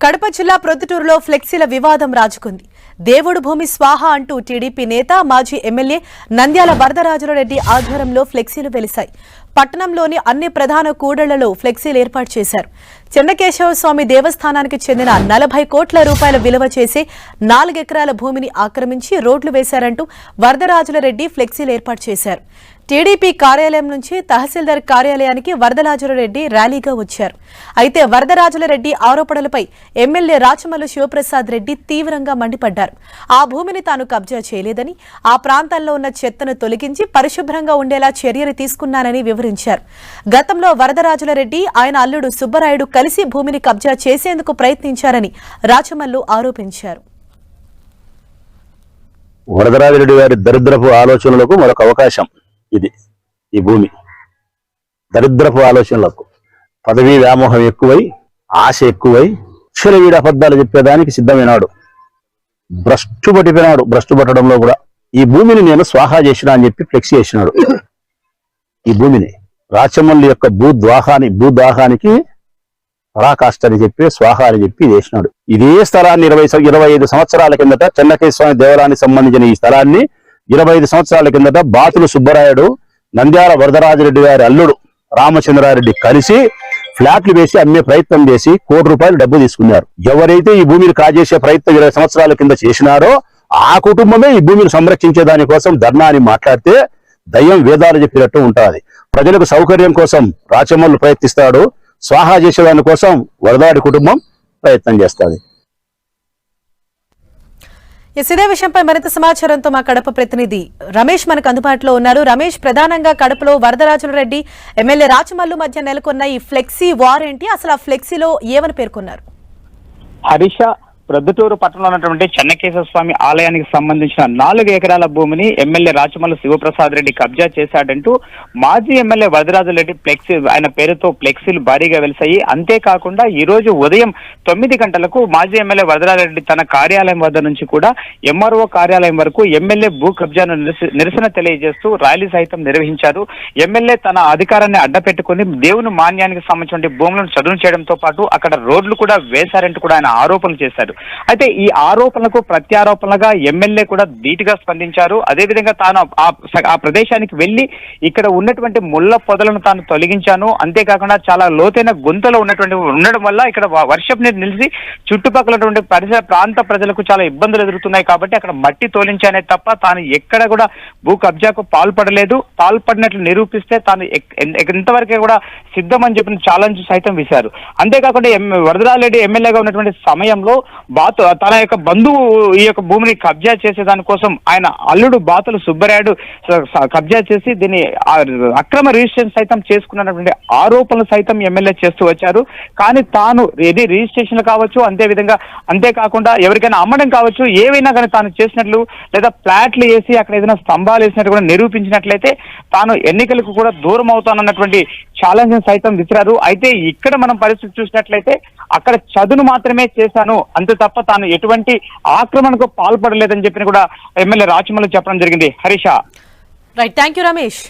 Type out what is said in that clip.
కడప జిల్లా ప్రొద్దుటూరులో ఫ్లెక్సీల వివాదం రాజుకుంది. దేవుడు భూమి స్వాహ అంటూ టీడీపీ నేత మాజీ ఎమ్మెల్యే నంద్యాల వరదరాజులరెడ్డి ఆధ్వర్యంలో ఫ్లెక్సీలు వెలిశాయి. పట్టణంలోని అన్ని ప్రధాన కూడళ్లలో ఫ్లెక్సీలు ఏర్పాటు చేశారు. చెన్నకేశవ స్వామి దేవస్థానానికి చెందిన 40 కోట్ల రూపాయల విలువ చేసే 4 ఎకరాల భూమిని ఆక్రమించి రోడ్లు వేశారంటూ వరదరాజులరెడ్డి ఫ్లెక్సీలు ఏర్పాటు చేశారు. టీడీపీ కార్యాలయం నుంచి తహసీల్దార్ కార్యాలయానికి వరదరాజులరెడ్డి ర్యాలీగా వచ్చారు. అయితే వరదరాజులరెడ్డి ఆరోపణలపై ఎమ్మెల్యే రాచమల్లు శివప్రసాద్ రెడ్డి తీవ్రంగా మండిపడ్డారు. ఆ భూమిని తాను కబ్జా చేయలేదని, ఆ ప్రాంతాల్లో ఉన్న చెత్తను తొలగించి పరిశుభ్రంగా ఉండేలా చర్యలు తీసుకున్నానని వివరించారు. గతంలో వరదరాజులరెడ్డి ఆయన అల్లుడు సుబ్బరాయుడు కలిసి భూమిని కబ్జా చేసేందుకు ప్రయత్నించారని రాచమల్లు ఆరోపించారు. వరదరాజురెడ్డి గారి దరిద్రపు ఆలోచనలకు మరొక అవకాశం ఇది. ఈ భూమి దరిద్రపు ఆలోచనలకు పదవీ వ్యామోహం ఎక్కువై, ఆశ ఎక్కువై, వీడి అబద్ధాలు చెప్పేదానికి సిద్ధమైనాడు. భ్రష్టు పట్టిపోయినాడు. భ్రష్టు పట్టడంలో కూడా ఈ భూమిని నేను స్వాహా చేసినా అని చెప్పి ఫ్లెక్సీ చేసినాడు. ఈ భూమిని రాచమల్లి యొక్క భూదాహానికి పరాకాష్ట అని చెప్పి స్వాహా అని చెప్పి చేసినాడు. ఇదే స్థలాన్ని 25 సంవత్సరాల కిందట చెన్నకేశవ స్వామి దేవాలయానికి సంబంధించిన ఈ స్థలాన్ని 25 సంవత్సరాల కిందట బాతులు సుబ్బరాయుడు, నంద్యాల వరదరాజురెడ్డి గారి అల్లుడు రామచంద్రారెడ్డి కలిసి ఫ్లాట్లు వేసి అమ్మే ప్రయత్నం చేసి ₹1 కోటి డబ్బు తీసుకున్నారు. ఎవరైతే ఈ భూమిని కాజేసే ప్రయత్నం 20 సంవత్సరాల కింద చేసినారో ఆ కుటుంబమే ఈ భూమిని సంరక్షించే దానికోసం ధర్నా అని మాట్లాడితే దయ్యం వేదాలు చెప్పినట్టు ఉంటుంది. ప్రజలకు సౌకర్యం కోసం రాచమల్లు ప్రయత్నిస్తాడు, స్వాహా చేసేదాని కోసం వరదాడి కుటుంబం ప్రయత్నం చేస్తుంది. ఇదే విషయంపై మరింత సమాచారంతో మా కడప ప్రతినిధి రమేష్ మనకు అందుబాటులో ఉన్నారు. రమేష్, ప్రధానంగా కడపలో వరదరాజులరెడ్డి ఎమ్మెల్యే రాచమల్లు మధ్య నెలకొన్న ఈ ఫ్లెక్సీ వార్ ఏంటి? అసలు ఆ ఫ్లెక్సీలో ఏమని పేర్కొన్నారు? హరీష, ప్రొద్దుటూరు పట్టణంలో ఉన్నటువంటి చెన్నకేశవ స్వామి ఆలయానికి సంబంధించిన 4 ఎకరాల భూమిని ఎమ్మెల్యే రాచమల్లు శివప్రసాద్ రెడ్డి కబ్జా చేశాడంటూ మాజీ ఎమ్మెల్యే వరదరాజులరెడ్డి ఫ్లెక్సీ ఆయన పేరుతో ఫ్లెక్సీలు భారీగా వెలిసాయి. అంతేకాకుండా ఈ రోజు ఉదయం 9 గంటలకు మాజీ ఎమ్మెల్యే వరదరాజులరెడ్డి తన కార్యాలయం వద్ద నుంచి కూడా ఎంఆర్ఓ కార్యాలయం వరకు ఎమ్మెల్యే భూ కబ్జాను నిరసన తెలియజేస్తూ ర్యాలీ సైతం నిర్వహించారు. ఎమ్మెల్యే తన అధికారాన్ని అడ్డపెట్టుకుని దేవుని మాన్యానికి సంబంధించిన భూములను చదును చేయడంతో పాటు అక్కడ రోడ్లు కూడా వేశారంటూ కూడా ఆయన ఆరోపణలు చేశారు. అయితే ఈ ఆరోపణలకు ప్రత్యారోపణలుగా ఎమ్మెల్యే కూడా ధీటుగా స్పందించారు. అదేవిధంగా తాను ఆ ప్రదేశానికి వెళ్లి ఇక్కడ ఉన్నటువంటి ముళ్ళ పొదలను తాను తొలగించాను, అంతేకాకుండా చాలా లోతైన గుంతలో ఉండడం వల్ల ఇక్కడ వర్షపు నీరు నిలిచి చుట్టుపక్కల పరిసర ప్రాంత ప్రజలకు చాలా ఇబ్బందులు ఎదురుతున్నాయి కాబట్టి అక్కడ మట్టి తోలించానే తప్ప తాను ఎక్కడ కూడా భూ కబ్జాకు పాల్పడినట్లు నిరూపిస్తే తాను ఎంతవరకే కూడా సిద్ధమని చెప్పిన ఛాలెంజ్ సైతం విశారు. అంతేకాకుండా వరదరాజులరెడ్డి ఎమ్మెల్యేగా ఉన్నటువంటి సమయంలో తన యొక్క బంధువు ఈ యొక్క భూమిని కబ్జా చేసే దానికోసం ఆయన అల్లుడు బాతులు సుబ్బరాయుడు కబ్జా చేసి దీన్ని అక్రమ రిజిస్ట్రేషన్ సైతం చేసుకున్నటువంటి ఆరోపణలు సైతం ఎమ్మెల్యే చేస్తూ వచ్చారు. కానీ తాను ఏది రిజిస్ట్రేషన్లు కావచ్చు, అంతేకాకుండా ఎవరికైనా అమ్మడం కావచ్చు, ఏవైనా కానీ తాను చేసినట్లు లేదా ఫ్లాట్లు వేసి అక్కడ ఏదైనా స్తంభాలు వేసినట్టు కూడా నిరూపించినట్లయితే తాను ఎన్నికలకు కూడా దూరం అవుతానన్నటువంటి ఛాలెంజ్ సైతం విసిరారు. అయితే ఇక్కడ మనం పరిస్థితి చూసినట్లయితే అక్కడ చదును మాత్రమే చేశాను, అంతే తప్ప తాను ఎటువంటి ఆక్రమణకు పాల్పడలేదని చెప్పిన కూడా ఎమ్మెల్యే రాచమల్లు చెప్పడం జరిగింది. Harisha. Right, thank you Ramesh.